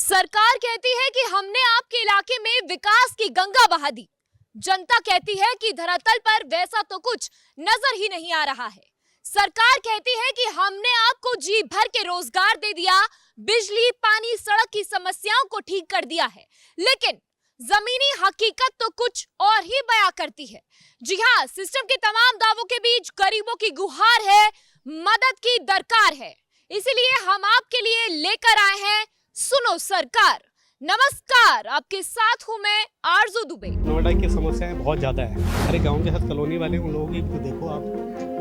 सरकार कहती है कि हमने आपके इलाके में विकास की गंगा बहा दी। जनता कहती है कि धरातल पर वैसा तो कुछ नजर ही नहीं आ रहा है। सरकार कहती है कि हमने आपको जी भर के रोजगार दे दिया, बिजली, पानी, सड़क की समस्याओं को ठीक कर दिया है, लेकिन जमीनी हकीकत तो कुछ और ही बयां करती है। जी हाँ, सिस्टम के तमाम दावों के बीच गरीबों की गुहार है, मदद की दरकार है। इसीलिए हम आपके लिए लेकर आए हैं सुनो सरकार। नमस्कार, आपके साथ हूं मैं आरजू दुबे। नोएडा की समस्याएं बहुत ज़्यादा है। अरे गांव के साथ कॉलोनी वाले उन लोगों की तो देखो आप,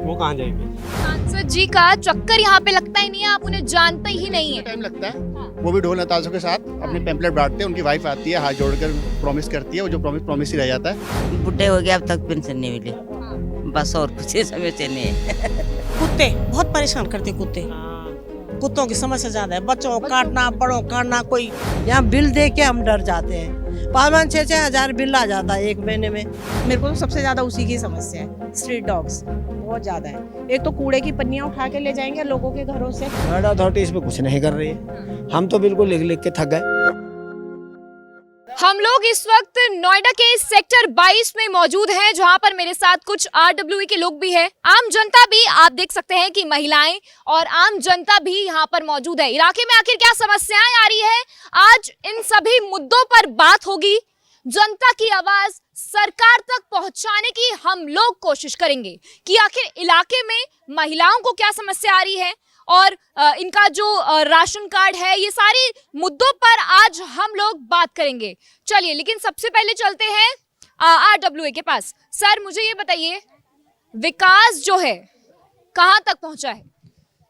वो कहाँ जाएंगे। सांसद जी का चक्कर यहाँ पे लगता ही नहीं है, आप उन्हें जानते ही नहीं है। टाइम लगता है। वो भी ढोल नताशों के साथ अपने पैम्पलेट बांटते हैं। उनकी वाइफ आती है, हाथ जोड़कर प्रॉमिस करती है, वो जो प्रॉमिस ही रह जाता है। बुढ़े हो गए, अब तक पेंशन नहीं मिली, बस और कुछ समय से नहीं है। कुत्ते बहुत परेशान करते हैं। कुत्तों की समस्या ज्यादा है, बच्चों को काटना, बड़ों को काटना। कोई यहाँ बिल दे के हम डर जाते हैं। 5-6 हजार बिल आ जाता है एक महीने में। मेरे को तो सबसे ज्यादा उसी की समस्या है, स्ट्रीट डॉग्स बहुत ज्यादा है। एक तो कूड़े की पन्नियां उठा के ले जाएंगे लोगों के घरों से। नोएडा अथॉरिटी इसमें कुछ नहीं कर रही है। हम तो बिल्कुल लिख लिख के थक गए। हम लोग इस वक्त नोएडा के सेक्टर 22 में मौजूद हैं, जहां पर मेरे साथ कुछ आरडब्ल्यूए के लोग भी हैं, आम जनता भी। आप देख सकते हैं कि महिलाएं और आम जनता भी यहां पर मौजूद है। इलाके में आखिर क्या समस्याएं आ रही है, आज इन सभी मुद्दों पर बात होगी। जनता की आवाज सरकार तक पहुंचाने की हम लोग कोशिश करेंगे कि आखिर इलाके में महिलाओं को क्या समस्या आ रही है और इनका जो राशन कार्ड है, ये सारे मुद्दों पर आज हम लोग बात करेंगे। चलिए, लेकिन सबसे पहले चलते हैं आरडब्ल्यूए के पास। सर, मुझे ये बताइए, विकास जो है कहाँ तक पहुँचा है?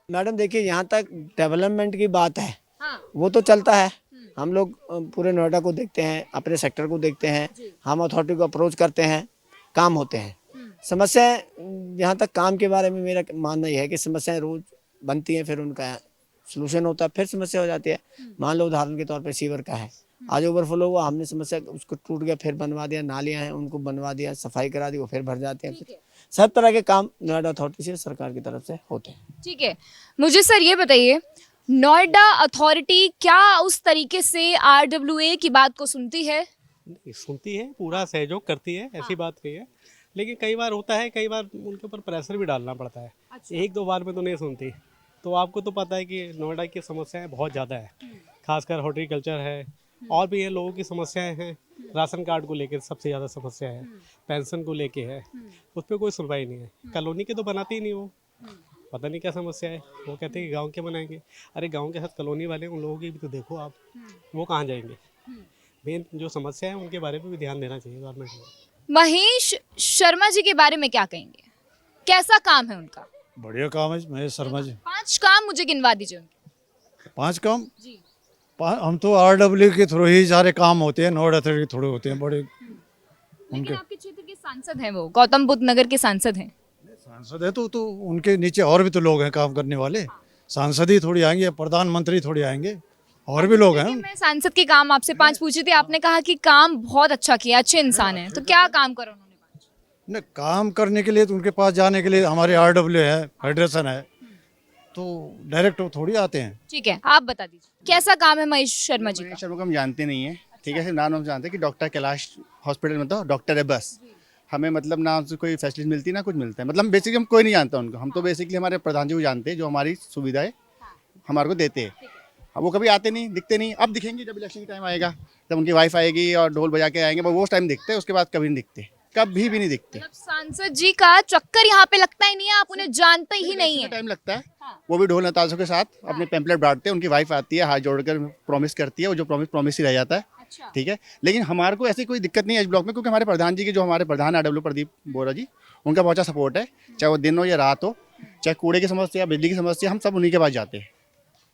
मैडम देखिए, यहाँ तक डेवलपमेंट की बात है, हाँ। वो तो चलता है। हम लोग पूरे नोएडा को देखते हैं, अपने सेक्टर को देखते हैं, हम अथॉरिटी को अप्रोच करते हैं, काम होते हैं। समस्याएं, यहाँ तक काम के बारे में मेरा मानना यह है कि समस्याएं रोज बनती हैं, फिर उनका सलूशन होता है, फिर समस्या हो जाती है। मान लो उदाहरण के तौर पे सीवर का है, आज ओवरफ्लो हुआ, हमने समस्या, उसको टूट गया, फिर बनवा दिया। नालियां हैं, उनको बनवा दिया, सफाई करा दी, वो फिर भर जाते हैं। फिर सब तरह के काम नोएडा अथॉरिटी से, सरकार की तरफ से होते हैं। ठीक है, मुझे सर ये बताइए, नोएडा अथॉरिटी क्या उस तरीके से आरडब्ल्यूए की बात को सुनती है? सुनती है, पूरा सहयोग करती है, ऐसी बात नहीं है। लेकिन कई बार होता है, कई बार उनके ऊपर प्रेशर भी डालना पड़ता है। एक दो बार में तो नहीं सुनती। तो आपको तो पता है कि नोएडा की समस्याएं बहुत ज़्यादा है, खासकर हॉर्टिकल्चर है, और भी ये लोगों की समस्याएं हैं। राशन कार्ड को लेकर सबसे ज़्यादा समस्या है, पेंशन को लेके है, उस पर कोई सुनवाई नहीं है। कॉलोनी के तो बनाते ही नहीं, वो पता नहीं क्या समस्या है। वो कहते हैं कि गांव के बनाएंगे। अरे गांव के साथ कॉलोनी वाले उन लोगों की भी तो देखो आप, वो कहाँ जाएंगे। मेन जो समस्या है उनके बारे में भी ध्यान देना चाहिए गवर्नमेंट को। महेश शर्मा जी के बारे में क्या कहेंगे, कैसा काम है उनका? बढ़िया काम है महेश शर्मा जी। 5 काम मुझे गिनवा दीजिए उनके। 5 काम जी। हम तो आरडब्ल्यू के थ्रू ही सारे काम होते हैं, नोएडा अथॉरिटी के थ्रू होते हैं बड़े। लेकिन आपके क्षेत्र के सांसद हैं, वो गौतम बुद्ध नगर के सांसद हैं। सांसद है तो उनके नीचे और भी तो लोग हैं काम करने वाले। सांसद ही थोड़ी आएंगे, प्रधानमंत्री थोड़ी आएंगे, और भी लोग हैं। मैं सांसद के काम आपसे 5 पूछे थे, आपने कहा कि काम बहुत अच्छा किया, अच्छे इंसान हैं, तो क्या काम करा उन्होंने? न काम करने के लिए तो उनके पास जाने के लिए हमारे आरडब्ल्यू है, फेडरेशन है, तो डायरेक्ट वो थोड़ी आते हैं। ठीक है, आप बता दीजिए कैसा काम है महेश शर्मा जी का? महेश शर्मा को हम जानते नहीं है, ठीक है। सिर्फ नाम हम जानते हैं कि डॉक्टर कैलाश हॉस्पिटल में तो डॉक्टर है, बस। हमें मतलब ना उनसे कोई फैसिलिटी मिलती ना कुछ मिलता है। मतलब बेसिकली हम कोई नहीं जानता उनको। हम तो बेसिकली हमारे प्रधान जी को जानते हैं, जो हमारी सुविधाएं हमारे को देते हैं। अब वो कभी आते नहीं, दिखते नहीं। अब दिखेंगे जब इलेक्शन की टाइम आएगा, जब उनकी वाइफ आएगी और ढोल बजा के आएंगे, वो उस टाइम दिखते हैं। उसके बाद कभी नहीं दिखते, कभी भी नहीं दिखते। मतलब सांसद जी का चक्कर यहाँ पे लगता ही नहीं है, आप उन्हें जानते ही नहीं है। टाइम लगता है। वो भी ढोल नताशों के साथ अपने पैम्पलेट बांटते हैं। उनकी वाइफ आती है, हाथ जोड़कर प्रॉमिस करती है, वो जो प्रॉमिस ही रह जाता है। ठीक है, लेकिन हमारे को ऐसी कोई दिक्कत नहीं है इस ब्लॉक में, क्योंकि हमारे प्रधान जी के, जो हमारे प्रधान आरडब्ल्यू प्रदीप बोरा जी, उनका बहुत अच्छा सपोर्ट है। चाहे वो दिन हो या रात हो, चाहे कूड़े की समस्या, बिजली की समस्या, हम सब उन्हीं के पास जाते हैं।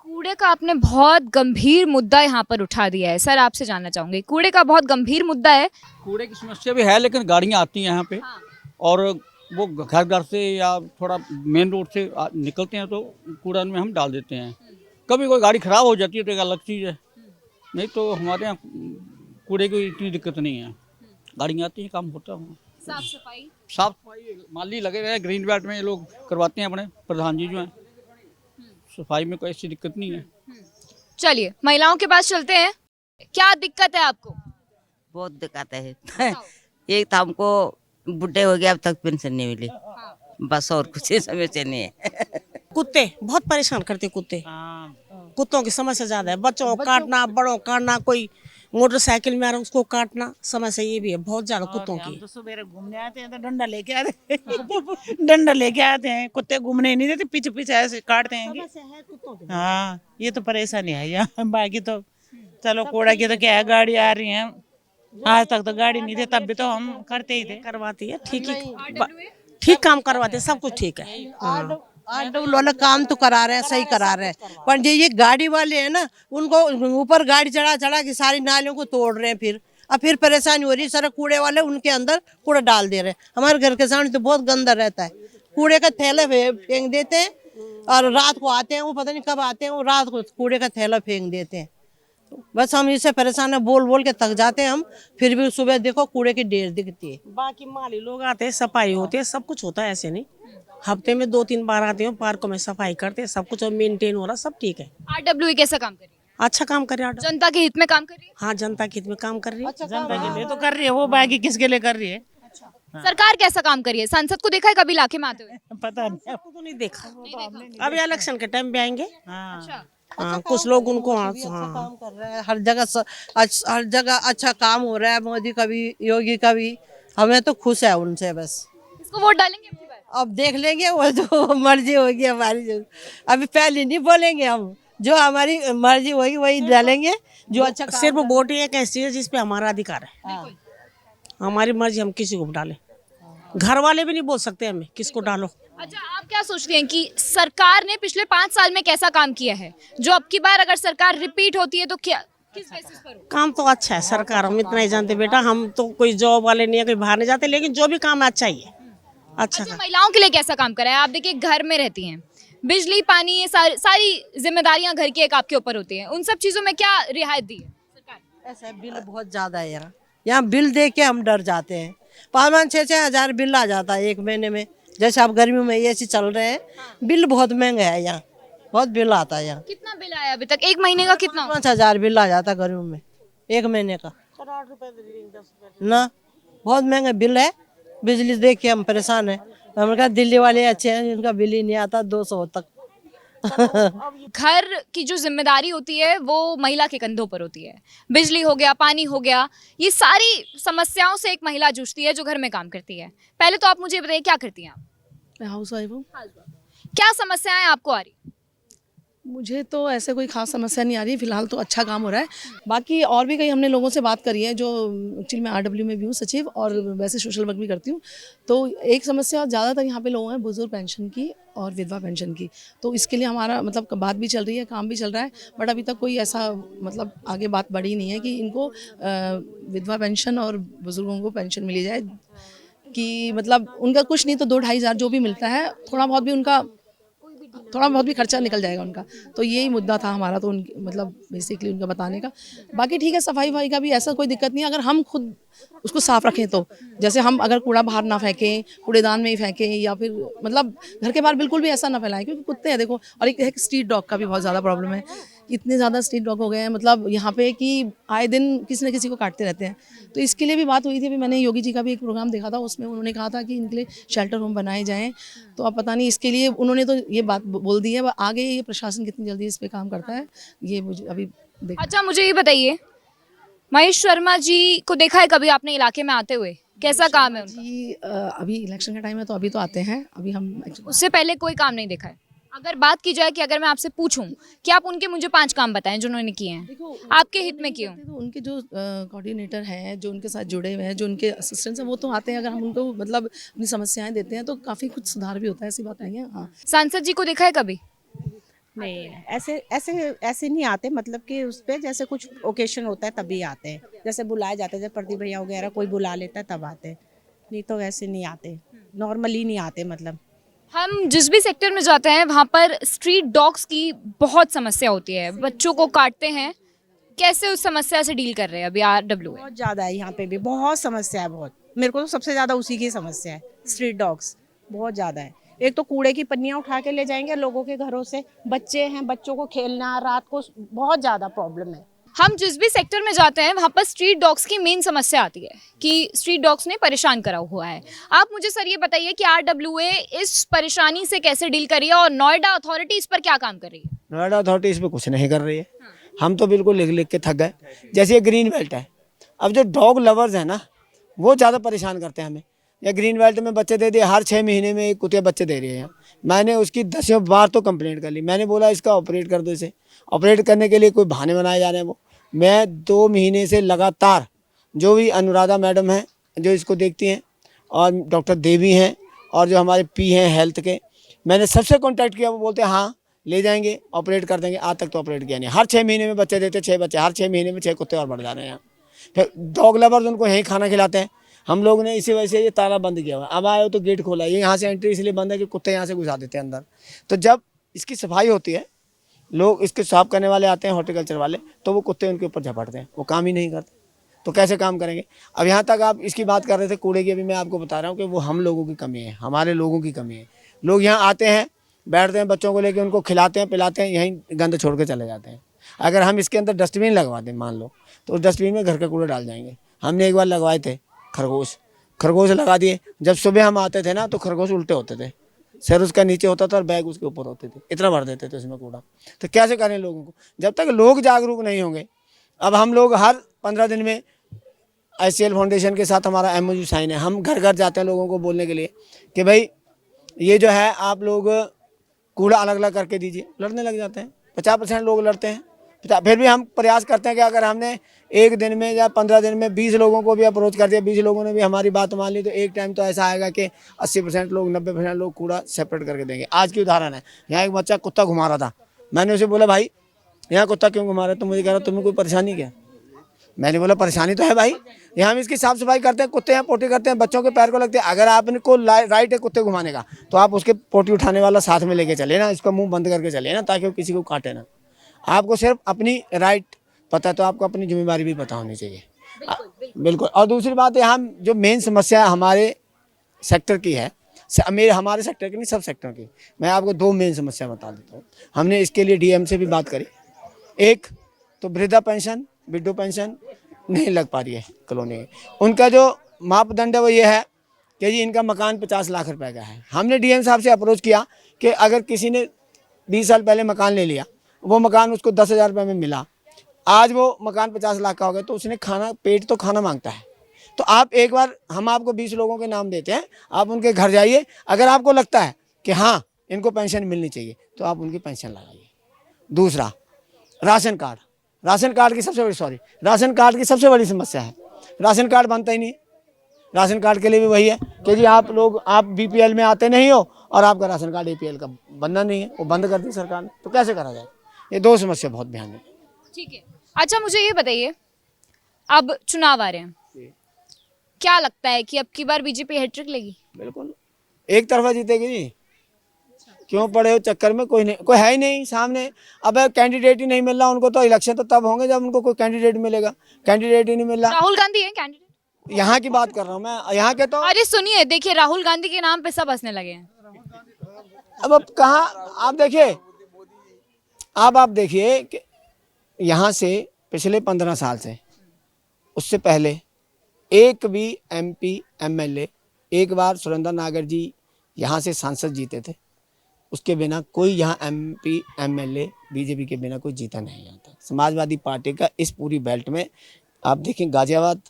कूड़े का आपने बहुत गंभीर मुद्दा यहाँ पर उठा दिया है। सर, आपसे जानना चाहूंगी, कूड़े का बहुत गंभीर मुद्दा है। कूड़े की समस्या भी है, लेकिन गाड़ियाँ आती हैं यहाँ पे, और वो घर घर से या थोड़ा मेन रोड से निकलते हैं, तो कूड़ा में हम डाल देते हैं। कभी कोई गाड़ी खराब हो जाती है तो एक अलग चीज़ है, नहीं तो हमारे यहाँ कूड़े की इतनी दिक्कत नहीं है। गाड़ियाँ आती हैं, काम होता है। साफ सफाई माली लगे रहे, ग्रीन बेल्ट में ये लोग करवाते हैं, अपने प्रधान जी जो हैं। सफाई में कोई ऐसी दिक्कत नहीं है। चलिए महिलाओं के पास चलते हैं, क्या दिक्कत है आपको? बहुत दिक्कत है। एक तो हमको बुढ़े हो गए, अब तक पेंशन नहीं मिली, बस और कुछ समस्या नहीं है। कुत्ते बहुत परेशान करते कुत्ते, कुत्तों की समस्या ज्यादा है। बच्चों को काटना, बड़ों को काटना, कोई मोटरसाइकिल में आ रहा है उसको काटना, समस्या ये भी है बहुत ज्यादा कुत्तों की। तो सुबह घूमने आते हैं तो डंडा लेके आते हैं डंडा लेके आते हैं, कुत्ते घूमने नहीं देते, पीछे पीछे ऐसे काटते हैं। हाँ ये तो परेशानी है यहाँ। बाकी तो चलो कूड़ा की तो क्या है, गाड़ी आ रही है, आज तक तो गाड़ी नहीं थी, तब भी तो हम करते ही थे। करवाती है ठीक काम करवाते हैं, सब कुछ ठीक है। आरडब्ल्यू वाला काम तो करा रहे हैं, सही करा रहे हैं, पर जो ये गाड़ी वाले हैं ना, उनको ऊपर गाड़ी चढ़ा चढ़ा के सारी नालियों को तोड़ रहे हैं। फिर परेशानी हो रही है। सारा कूड़े वाले उनके अंदर कूड़ा डाल दे रहे हैं। हमारे घर के सामने तो बहुत गंदा रहता है, कूड़े का थैला फेंक देते हैं, और रात को आते हैं, वो पता नहीं कब आते हैं, वो रात को कूड़े का थैला फेंक देते हैं। बस हम इससे परेशान है, बोल बोल के थक जाते हैं हम। फिर भी सुबह देखो कूड़े की ढेर दिखती है। बाकी माली लोग आते हैं, सफाई होती है, सब कुछ होता है, ऐसे नहीं। हफ्ते में 2-3 बार आते हैं, पार्कों में सफाई करते हैं, सब कुछ मेंटेन हो रहा, सब ठीक है। आरडब्ल्यू कैसा काम कर रही है? अच्छा काम कर रही है। जनता के हित में काम कर रही है? हाँ जनता के हित में काम कर रही है। जनता के लिए तो कर रही है वो, बाकी किसके लिए कर रही है? सरकार कैसा काम कर रही है? सांसद को देखा है कभी इलाके में आते हुए? पता नहीं। आपको तो नहीं देखा, अभी इलेक्शन के टाइम पे आएंगे। हाँ कुछ लोग उनको काम कर रहे हैं, हर जगह अच्छा काम हो रहा है, मोदी का भी, योगी का भी। हमें तो खुश है उनसे बस। इसको वोट डालेंगे अपनी बार? अब देख लेंगे, वो जो मर्जी होगी हमारी। अभी पहले नहीं बोलेंगे हम, जो हमारी मर्जी होगी वही डालेंगे, जो अच्छा काम सिर्फ वोट ही एक ऐसी है जिसपे हमारा अधिकार है, हमारी मर्जी, हम किसी को भी डालें। घर वाले भी नहीं बोल सकते हमें किसको डालो। अच्छा, आप क्या सोचते हैं कि सरकार ने पिछले 5 साल में कैसा काम किया है, जो अब की बार अगर सरकार रिपीट होती है तो क्या, किस बेसिस पर हो? काम तो अच्छा है सरकार, हम इतना ही जानते बेटा, हम तो कोई जॉब वाले नहीं है, कोई बाहर नहीं जाते, लेकिन जो भी काम है अच्छा ही है। अच्छा महिलाओं के लिए कैसा काम करा है? आप देखिए घर में रहती हैं, बिजली पानी ये सारी जिम्मेदारियां घर की एक आपके ऊपर होती हैं, उन सब चीजों में क्या रियायत दी है सरकार? ऐसा बिल बहुत ज्यादा है यहाँ बिल दे के हम डर जाते हैं। 5-6 हजार बिल आ जाता है एक महीने में। जैसे आप गर्मियों में ऐसे चल रहे हैं, बिल बहुत महंगा है यहाँ, बहुत बिल आता है यहाँ। कितना बिल आया अभी तक? एक महीने का कितना? 5 हजार बिल आ जाता है गर्मियों में, एक महीने का ना। बहुत महंगा बिल है, बिजली देख के हम परेशान है। हमने कहा दिल्ली वाले अच्छे हैं, जिनका बिल ही नहीं आता 200 तक। घर की जो जिम्मेदारी होती है वो महिला के कंधों पर होती है। बिजली हो गया, पानी हो गया, ये सारी समस्याओं से एक महिला जूझती है जो घर में काम करती है। पहले तो आप मुझे बताइए क्या करती हैं आप? मैं हाउस वाइफ हूँ। क्या समस्याएं आपको आ रही? मुझे तो ऐसे कोई खास समस्या नहीं आ रही, फिलहाल तो अच्छा काम हो रहा है। बाकी और भी कई हमने लोगों से बात करी है, जो एक्चुअली मैं आरडब्ल्यू में भी हूँ सचिव, और वैसे सोशल वर्क भी करती हूँ। तो एक समस्या ज़्यादातर यहाँ पे लोगों हैं बुजुर्ग पेंशन की और विधवा पेंशन की। तो इसके लिए हमारा मतलब बात भी चल रही है, काम भी चल रहा है, बट अभी तक कोई ऐसा मतलब आगे बात बढ़ी नहीं है कि इनको विधवा पेंशन और बुजुर्गों को पेंशन मिली जाए, कि मतलब उनका कुछ नहीं तो 2-2.5 हज़ार जो भी मिलता है, थोड़ा बहुत भी खर्चा निकल जाएगा उनका। तो यही मुद्दा था हमारा, तो मतलब बेसिकली उनका बताने का। बाकी ठीक है, सफाई वफाई का भी ऐसा कोई दिक्कत नहीं है, अगर हम खुद उसको साफ रखें तो। जैसे हम अगर कूड़ा बाहर ना फेंकें, कूड़ेदान में ही फेंकें, या फिर मतलब घर के बाहर बिल्कुल भी ऐसा ना फैलाएं, क्योंकि कुत्ते हैं देखो। और एक स्ट्रीट डॉग का भी बहुत ज़्यादा प्रॉब्लम है, इतने ज़्यादा स्ट्रीट डॉग हो गए हैं मतलब यहाँ पे कि आए दिन किसी न किसी को काटते रहते हैं। तो इसके लिए भी बात हुई थी। अभी मैंने योगी जी का भी एक प्रोग्राम देखा था, उसमें उन्होंने कहा था कि इनके लिए शेल्टर होम बनाए जाएँ। तो अब पता नहीं, इसके लिए उन्होंने तो ये बात बोल दी है, आगे ये प्रशासन कितनी जल्दी इस पर काम करता है ये मुझे अभी देखना। अच्छा, मुझे ये बताइए, महेश शर्मा जी को देखा है कभी आपने इलाके में आते हुए? कैसा काम है उनका? जी अभी इलेक्शन का टाइम है तो अभी तो आते हैं, अभी हम उससे पहले कोई काम नहीं देखा है? अगर बात की जाए कि अगर मैं आपसे पूछूं कि आप उनके मुझे 5 काम बताएं जो उन्होंने किए हैं आपके हित में किए तो उनके जो कोऑर्डिनेटर हैं, जो उनके साथ जुड़े हुए हैं, जो उनके असिस्टेंट्स हैं, वो तो आते हैं। अगर हम उनको मतलब अपनी समस्याएं देते हैं तो काफ़ी कुछ सुधार भी होता है, ऐसी बात नहीं है। हाँ, सांसद जी को देखा है कभी? नहीं, ऐसे नहीं आते, मतलब कि उस पर जैसे कुछ ओकेशन होता है तभी आते हैं, जैसे बुलाए जाते हैं, जैसे प्रदीप भैया वगैरह कोई बुला लेता है तब आते हैं, नहीं तो वैसे नहीं आते, नॉर्मली नहीं आते। मतलब हम जिस भी सेक्टर में जाते हैं वहाँ पर स्ट्रीट डॉग्स की बहुत समस्या होती है, बच्चों को काटते हैं। कैसे उस समस्या से डील कर रहे हैं अभी आरडब्ल्यू? बहुत ज़्यादा है यहाँ पे भी, बहुत समस्या है बहुत। मेरे को तो सबसे ज़्यादा उसी की समस्या है, स्ट्रीट डॉग्स बहुत ज़्यादा है। एक तो कूड़े की पन्नियाँ उठा के ले जाएंगे लोगों के घरों से, बच्चे हैं, बच्चों को खेलना रात को बहुत ज़्यादा प्रॉब्लम है। हम जिस भी सेक्टर में जाते हैं वहाँ पर स्ट्रीट डॉग्स की मेन समस्या आती है कि स्ट्रीट डॉग्स ने परेशान करा हुआ है। आप मुझे सर ये बताइए कि RWA इस परेशानी से कैसे डील कर रही है और नोएडा अथॉरिटी इस पर क्या काम कर रही है? नोएडा अथॉरिटी इस पर कुछ नहीं कर रही है। हम तो बिल्कुल लिख लिख के थक गए। जैसे ये ग्रीन बेल्ट है, अब जो डॉग लवर्स हैं ना वो ज़्यादा परेशान करते हैं हमें। या ग्रीन बेल्ट में बच्चे दे दिए, हर 6 महीने में एक कुतिया बच्चे दे रही है। मैंने उसकी 10 बार तो कंप्लेंट कर ली। मैंने बोला इसका ऑपरेट कर दो, इसे ऑपरेट करने के लिए कोई बहाने बनाए जा रहे हैं। वो मैं 2 महीने से लगातार, जो भी अनुराधा मैडम हैं जो इसको देखती हैं और डॉक्टर देवी हैं और जो हमारे पी हैं हेल्थ के, मैंने सबसे कांटेक्ट किया। वो बोलते हैं हाँ ले जाएंगे, ऑपरेट कर देंगे। आज तक तो ऑपरेट किया नहीं। हर 6 महीने में बच्चे देते, 6 बच्चे, हर 6 महीने में 6 कुत्ते और बढ़ जा रहे हैं। फिर डॉग लवर्स उनको यहीं खाना खिलाते हैं। हम लोग ने इसी वजह से ये ताला बंद किया हुआ है। अब आए हो तो गेट खोला, ये यहाँ से एंट्री इसलिए बंद है कि कुत्ते यहाँ से घुसा देते हैं अंदर। तो जब इसकी सफाई होती है, लोग इसके साफ करने वाले आते हैं, हॉर्टिकल्चर वाले, तो वो कुत्ते उनके ऊपर झपटते हैं, वो काम ही नहीं करते। तो कैसे काम करेंगे? अब यहाँ तक आप इसकी बात कर रहे थे कूड़े की, अभी मैं आपको बता रहा हूँ कि वो हम लोगों की कमी है, हमारे लोगों की कमी है। लोग यहाँ आते हैं, बैठते हैं, बच्चों को लेके उनको खिलाते हैं, पिलाते हैं, यहीं गंद छोड़ के चले जाते हैं। अगर हम इसके अंदर डस्टबिन लगवा दें मान लो, तो उस डस्टबिन में घर का कूड़ा डाल जाएंगे। हमने एक बार लगवाए थे खरगोश लगा दिए। जब सुबह हम आते थे ना तो खरगोश उल्टे होते थे, सर उसका नीचे होता था और बैग उसके ऊपर होते थे, इतना भर देते थे उसमें कूड़ा। तो कैसे करें लोगों को जब तक लोग जागरूक नहीं होंगे? अब हम लोग हर 15 दिन में ICL फाउंडेशन के साथ हमारा MOU साइन है। हम घर घर जाते हैं लोगों को बोलने के लिए कि भाई ये जो है आप लोग कूड़ा अलग अलग करके दीजिए। लड़ने लग जाते हैं, 50% लोग लड़ते हैं। फिर भी हम प्रयास करते हैं कि अगर हमने एक दिन में या 15 दिन में 20 लोगों को भी अप्रोच कर दिया, 20 लोगों ने भी हमारी बात मान ली, तो एक टाइम तो ऐसा आएगा कि 80% लोग, 90% लोग कूड़ा सेपरेट करके देंगे। आज की उदाहरण है, यहाँ एक बच्चा कुत्ता घुमा रहा था। मैंने उसे बोला भाई यहाँ कुत्ता क्यों घुमा रहा है? तो मुझे कह रहा तुम्हें कोई परेशानी क्या? मैंने बोला परेशानी तो है भाई, यहाँ हम इसकी साफ सफाई करते हैं, कुत्ते यहाँ पोटी करते हैं, बच्चों के पैर को लगते हैं। अगर आपको राइट है कुत्ते घुमाने का, तो आप उसके पोटी उठाने वाला साथ में लेके चले ना, इसका मुंह बंद करके चले ना, ताकि वो किसी को काटे ना। आपको सिर्फ अपनी राइट पता है तो आपको अपनी जिम्मेदारी भी पता होनी चाहिए। बिल्कुल। और दूसरी बात है, हम जो मेन समस्या हमारे सेक्टर की है, हमारे सेक्टर की नहीं, सब सेक्टर की, मैं आपको 2 मेन समस्या बता देता हूँ। हमने इसके लिए DM से भी बात करी। एक तो वृद्धा पेंशन, विडो पेंशन नहीं लग पा रही है कॉलोनी में। उनका जो मापदंड है वो ये है कि जी इनका मकान 50 लाख रुपए का है। हमने DM साहब से अप्रोच किया कि अगर किसी ने 20 साल पहले मकान ले लिया, वो मकान उसको 10,000 रुपये में मिला, आज वो मकान 50 लाख का हो गया, तो उसने पेट तो खाना मांगता है। तो आप एक बार, हम आपको 20 लोगों के नाम देते हैं, आप उनके घर जाइए, अगर आपको लगता है कि हाँ इनको पेंशन मिलनी चाहिए तो आप उनकी पेंशन लगाइए। दूसरा, राशन कार्ड की सबसे बड़ी समस्या है। राशन कार्ड बनता ही नहीं। राशन कार्ड के लिए भी वही है कि जी आप BPL में आते नहीं हो और आपका राशन कार्ड APL का बनना नहीं है, वो बंद कर दी सरकार ने। तो कैसे करा जाए? ये 2 समस्या बहुत ध्यान में। ठीक है। अच्छा मुझे ये बताइए, अब चुनाव आ रहे हैं, क्या लगता है कि अब की बार बीजेपी हैट्रिक लेगी? बिल्कुल एक तरफा जीतेगी जी। क्यों पड़े हो चक्कर में? कोई है ही नहीं सामने। अब कैंडिडेट ही नहीं मिल रहा उनको, तो इलेक्शन तो तब होंगे जब उनको कोई कैंडिडेट मिलेगा। कैंडिडेट ही नहीं मिल रहा। राहुल गांधी है कैंडिडेट? यहाँ की बात कर रहा हूँ मैं, यहाँ के तो। अरे सुनिए, देखिए राहुल गांधी के नाम पे सब हंसने लगे हैं। अब कहाँ आप देखिए, आप देखिए कि यहाँ से पिछले 15 साल से, उससे पहले एक भी MP MLA, एक बार सुरेंद्र नागर जी यहाँ से सांसद जीते थे, उसके बिना कोई यहाँ MP MLA बीजेपी के बिना कोई जीता नहीं आता। समाजवादी पार्टी का इस पूरी बेल्ट में आप देखें, गाजियाबाद,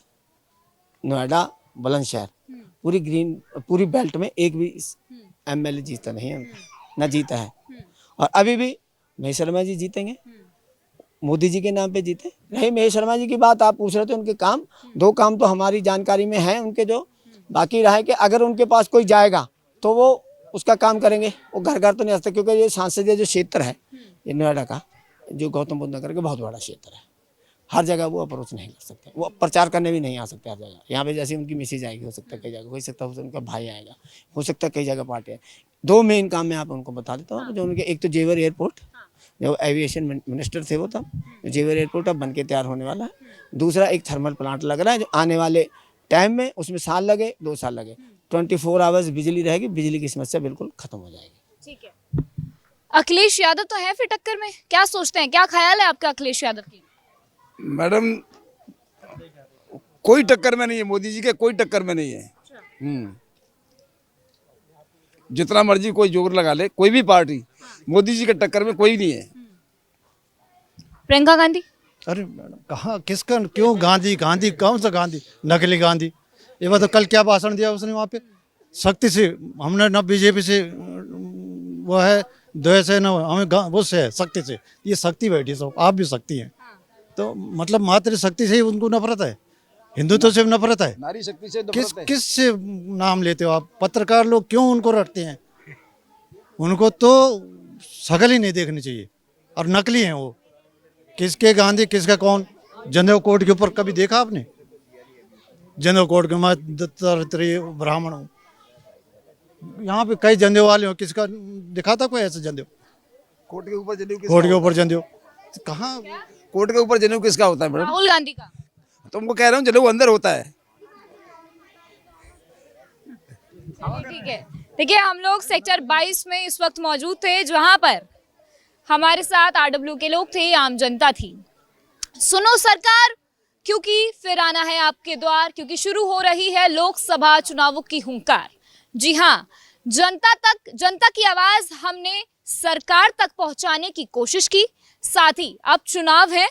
नोएडा, बुलंदशहर, पूरी बेल्ट में एक भी MLA जीता नहीं है, ना जीता है। और अभी भी महेश शर्मा जी जीतेंगे, मोदी जी के नाम पे जीते। रही महेश शर्मा जी की बात, आप पूछ रहे थे उनके काम, 2 काम तो हमारी जानकारी में है उनके, जो बाकी रहा है कि अगर उनके पास कोई जाएगा तो वो उसका काम करेंगे। वो घर घर तो नहीं आ सकते, क्योंकि ये सांसदीय जो क्षेत्र है ये नोएडा का, जो गौतम बुद्ध नगर का बहुत बड़ा क्षेत्र है, हर जगह वो अप्रोच नहीं कर सकते, वो प्रचार करने भी नहीं आ सकते हर जगह। यहाँ पे जैसे उनकी मिसेज आएगी, हो सकता है कई जगह, हो सकता है उनका भाई आएगा, हो सकता है कई जगह पार्टी है। 2 मेन काम मैं आप उनको बता देता हूँ जो उनके, एक तो जेवर एयरपोर्ट, जो एविएशन मिनिस्टर थे वो तब, जेवर एयरपोर्ट अब बन के तैयार होने वाला है। दूसरा एक थर्मल प्लांट लग रहा है जो आने वाले टाइम में, उसमें साल लगे 2 साल लगे 24 आवर्स बिजली रहेगी, बिजली की समस्या बिल्कुल खत्म हो जाएगी। ठीक है। अखिलेश यादव तो है फिर टक्कर में, क्या सोचते हैं, क्या ख्याल है आपका अखिलेश यादव की? मैडम कोई टक्कर में नहीं है, मोदी जी के कोई टक्कर में नहीं है। जितना मर्जी कोई जोर लगा ले, कोई भी पार्टी, मोदी जी के टक्कर में कोई नहीं है। प्रियंका गांधी? अरे मैडम कहाँ, किसका, क्यों गांधी? गांधी कौन सा गांधी? नकली गांधी। ये बात, कल क्या भाषण दिया उसने वहाँ पे? शक्ति से, हमने न बीजेपी से वो है द्वेष है, न हमें वो से है शक्ति से। ये शक्ति बैठी सब, आप भी शक्ति हैं, तो मतलब मात्र शक्ति से ही उनको नफरत है, हिंदुत्व से नफरत है। नारी शक्ति से नफरत है। किस से नाम लेते हो आप? पत्रकार लोग क्यों उनको रटते हैं? उनको तो शकल ही नहीं देखनी चाहिए, और नकली हैं वो। किसके गांधी, किसका कौन? जनेऊ कोट के ऊपर कभी देखा आपने? जनेऊ कोट के, मैं दत्तात्रेय ब्राह्मण हूँ, यहाँ पे कई जनेऊ वाले हो, किसका दिखाता कोई ऐसा जनेऊ? कोर्ट के ऊपर जनेऊ, कोट के ऊपर जनेऊ कहाँ? कोर्ट के ऊपर जनेऊ किसका होता है मैडम? राहुल गांधी का। तुमको कह रहा हूँ, जनेऊ अंदर होता है। ठीक है। देखिए, हम लोग सेक्टर 22 में इस वक्त मौजूद थे, जहां पर हमारे साथ आरडब्ल्यू के लोग थे, आम जनता थी। सुनो सरकार, क्योंकि फिर आना है आपके द्वार, क्योंकि शुरू हो रही है लोकसभा चुनावों की हुंकार। जी हाँ, जनता की आवाज हमने सरकार तक पहुंचाने की कोशिश की। साथ ही अब चुनाव है।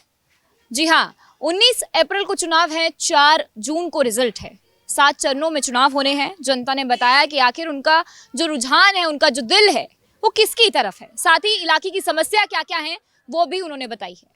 जी हाँ, 19 अप्रैल को चुनाव है, 4 जून को रिजल्ट है। 7 चरणों में चुनाव होने हैं। जनता ने बताया कि आखिर उनका जो रुझान है, उनका जो दिल है, वो किसकी तरफ है। साथ ही इलाके की समस्या क्या क्या है, वो भी उन्होंने बताई है।